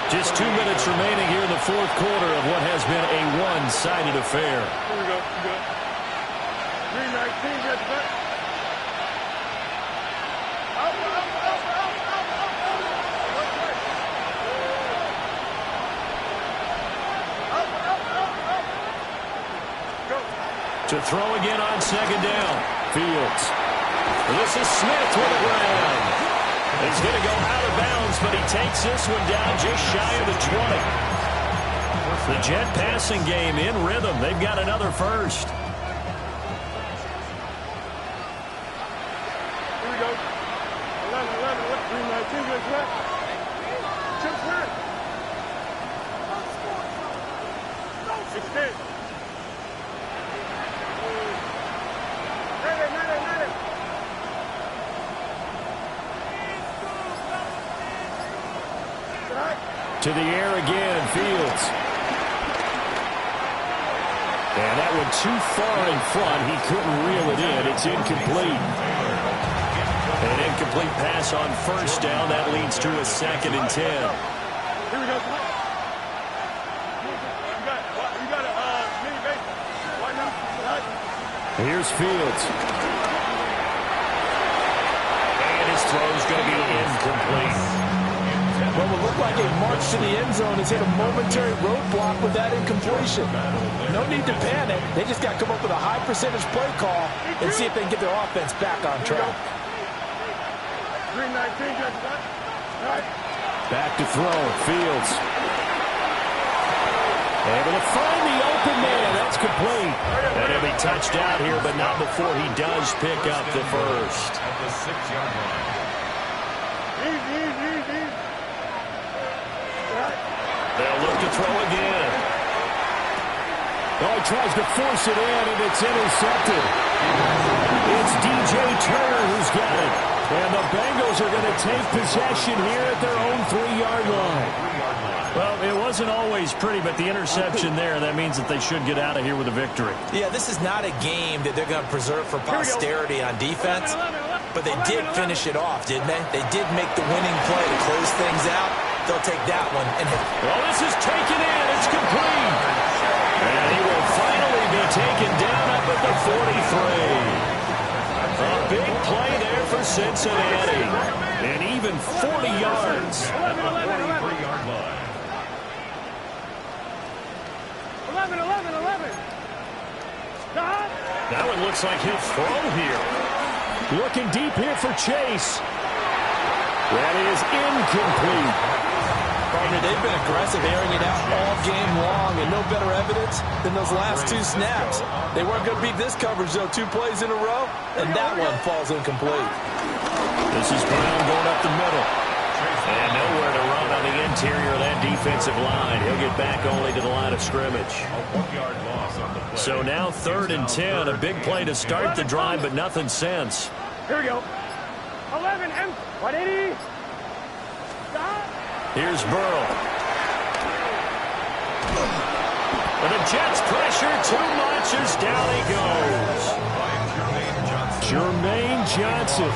E: Just 2 minutes remaining here in the fourth quarter of what has been a one-sided affair.
C: Here we go. 319, get back.
E: To throw again on second down. Fields. This is Smith with a grab. He's going to go out of bounds, but he takes this one down just shy of the 20. The Jet passing game in rhythm. They've got another first.
C: Here we go. 11, 319, get back. Chip back. 16.
E: To the air again, Fields. And that one too far in front. He couldn't reel it in. It's incomplete. An incomplete pass on first down. That leads to a 2nd and 10.
C: Here we go. You got a mini base. Why not?
E: Here's Fields. And his throw's going to be incomplete.
A: What will look like a march to the end zone has hit a momentary roadblock with that incompletion. No need to panic. They just got to come up with a high percentage play call and see if they can get their offense back on track.
C: 319, just back.
E: Back to throw. Fields. Able to find the open man. That's complete. And he'll be touched out here, but not before he does pick up the first.
D: At the 6-yard line.
C: Easy.
E: They'll look to throw again. Oh, he tries to force it in, and it's intercepted. It's DJ Turner who's got it. And the Bengals are going to take possession here at their own 3-yard line. Well, it wasn't always pretty, but the interception there, that means that they should get out of here with a victory.
A: Yeah, this is not a game that they're going to preserve for posterity on defense, but they did finish it off, didn't they? They did make the winning play to close things out. They'll take that one and hit.
E: Well, this is taken in. It's complete. And he will finally be taken down up at the 43. A big play there for Cincinnati. And even 40 yards.
D: 43-yard line.
C: 11. Stop.
E: That one looks like he'll throw here. Looking deep here for Chase. That is incomplete.
A: Partner, they've been aggressive, airing it out all game long, and no better evidence than those last 2 snaps. They weren't going to beat this coverage, though, 2 plays in a row, and that one falls incomplete.
E: This is Brown going up the middle. And nowhere to run on the interior of that defensive line. He'll get back only to the line of scrimmage.
D: A 1-yard loss on the play.
E: So now 3rd and 10. A big play to start the drive, but nothing since.
C: Here we go. 11, 180. Stop.
E: Here's Burrow. And the Jets pressure too much as down he goes. Jermaine Johnson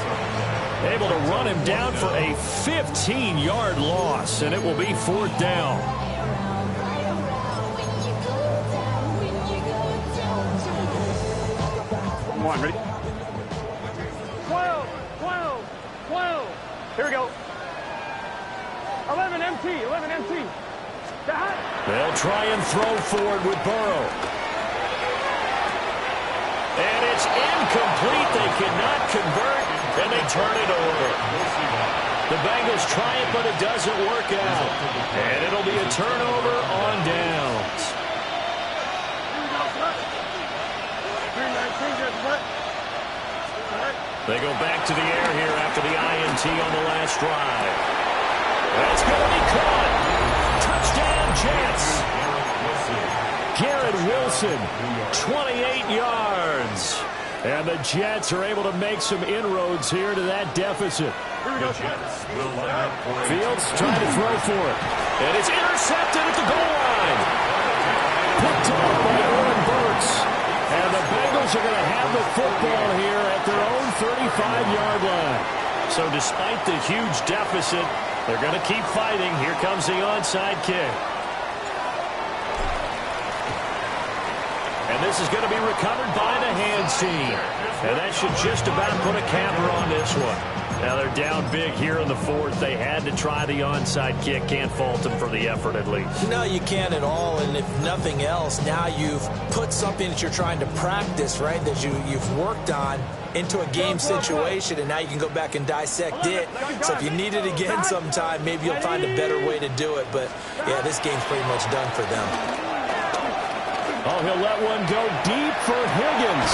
E: able to run him down for a 15-yard loss, and it will be 4th down.
C: Come on, ready? 12. Here we go. 11 MT. Stop.
E: They'll try and throw forward with Burrow. And it's incomplete. They cannot convert, and they turn it over. The Bengals try it, but it doesn't work out. And it'll be a turnover on downs. They go back to the air here after the INT on the last drive. That's going to be caught. Touchdown, Jets. Garrett Wilson, 28 yards. And the Jets are able to make some inroads here to that deficit. Fields trying to throw for it. And it's intercepted at the goal line. Picked up by Oren Burks. And the Bengals are going to have the football here at their own 35-yard line. So despite the huge deficit, they're going to keep fighting. Here comes the onside kick. And this is going to be recovered by the hands team. And that should just about put a capper on this one. Now they're down big here in the fourth. They had to try the onside kick. Can't fault them for the effort at least.
A: No, you can't at all. And if nothing else, now you've put something that you're trying to practice, right, that you've worked on into a game situation, and now you can go back and dissect it. So if you need it again sometime, maybe you'll find a better way to do it. But, yeah, this game's pretty much done for them.
E: Oh, he'll let one go deep for Higgins.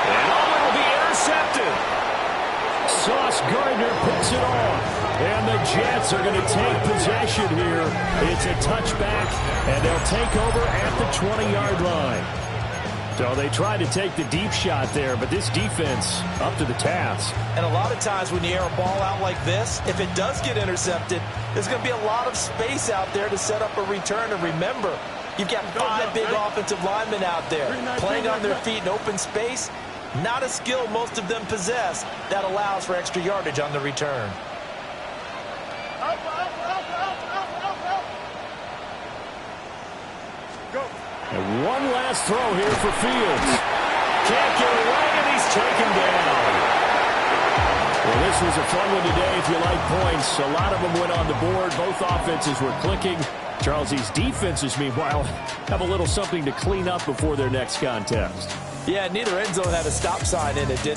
E: And it'll be intercepted. Sauce Gardner picks it off. And the Jets are going to take possession here. It's a touchback, and they'll take over at the 20-yard line. So they tried to take the deep shot there, but this defense up to the task.
A: And a lot of times when you air a ball out like this, if it does get intercepted, there's going to be a lot of space out there to set up a return. And remember, you've got 5 big offensive linemen out there playing on their feet in open space. Not a skill most of them possess that allows for extra yardage on the return.
E: And one last throw here for Fields. Can't get away, and he's taken down. Well, this was a fun one today if you like points. A lot of them went on the board. Both offenses were clicking. Charles, these defenses, meanwhile, have a little something to clean up before their next contest.
A: Yeah, neither end zone had a stop sign in it, did